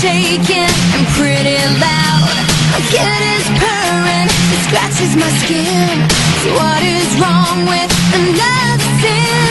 shaking and pretty loud. My kid is purring, it scratches my skin. So what is wrong with another sin?